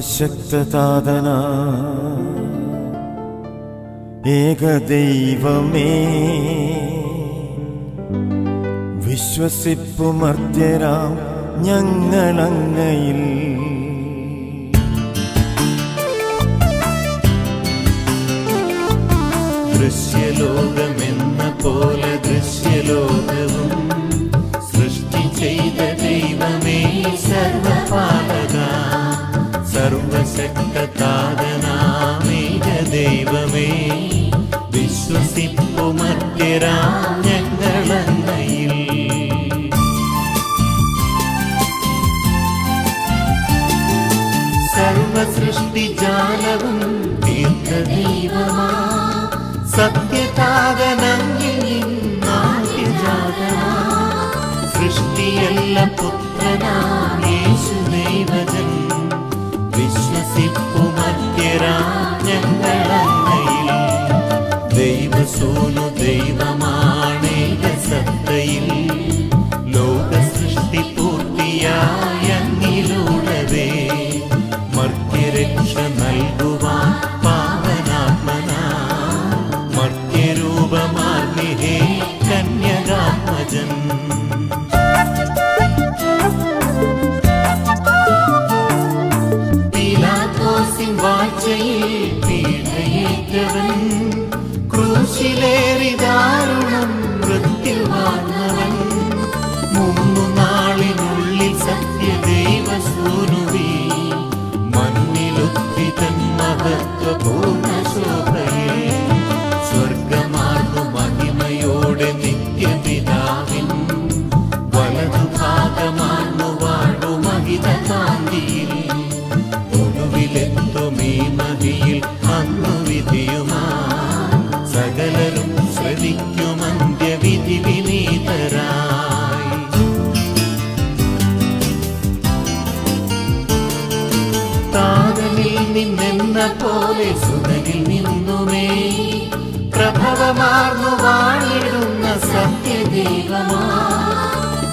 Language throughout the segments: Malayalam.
സർവശക്തതാതന ഏകദൈവമേ, വിശ്വസിപ്പുമർത്യരാം ഞങ്ങളങ്ങയിൽ. ദൃശ്യലോകമെന്ന പോലെ ദൃശ്യലോകവും സൃഷ്ടി ചെയ്ത ദൈവമേ, സർവപാലക സർവശക്തതാതനാമേക ദൈവമേ, വിശ്വസിപ്പുമർത്യരാം ഞങ്ങളങ്ങയിൽ. സർവസൃഷ്ടിജാലവും തീർത്ത ദൈവമാ, സത്യതാതനങ്ങിൽ നാട്യജാതനാ, സൃഷ്ടിയല്ല പുത്രനാം യേശു ദൈവജൻ, വിശ്വസിപ്പുമർത്യരാം ഞങ്ങളങ്ങയിൽ. ദൈവസൂനു ദൈവമാണേക സത്തയിൽ, ലോക സൃഷ്ടി പൂർത്തിയായ അങ്ങിലൂടവേ, മർത്യരക്ഷ നൽകുവാൻ പാവനാത്മനാ, മർത്യരൂപമാർന്നിഹേ കന്യകാത്മജൻ. പീലാത്തോസിൻ വാഴ്ചയിൽ പീഡയേറ്റവൻ, ക്രൂശിലേറി ദാരുണം മൃത്യുവാർന്നവൻ, 3 നാളിനുള്ളിൽ സത്യദൈവസൂനുവേ, മണ്ണിലുത്തിതൻ മഹത്വപൂർണ്ണ ശോഭയെ, സ്വർഗമാർന്നു മഹിമയോടെ നിത്യപിതാവിൻ വലതുഭാഗമാർന്നു വാഴു മഹിത കാന്തിയിൽ, ഒടുവിലെത്തുമീ മഹിയിൽ അന്നു വിധിയുമാ, സകലരും ശ്രദ്ധിക്കും അന്ത്യവിധി വിനീതരായി. താതനിൽ നിന്നെന്ന പോലെ സുതനിൽ നിന്നുമേ, പ്രഭവമാർന്നു വാണിടുന്ന സത്യദൈവമാ,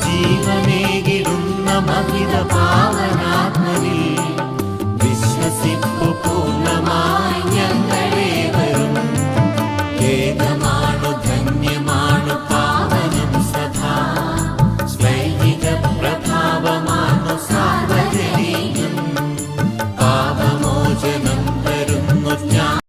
ജീവനേകിടുന്ന മഹിത പാവനാഥ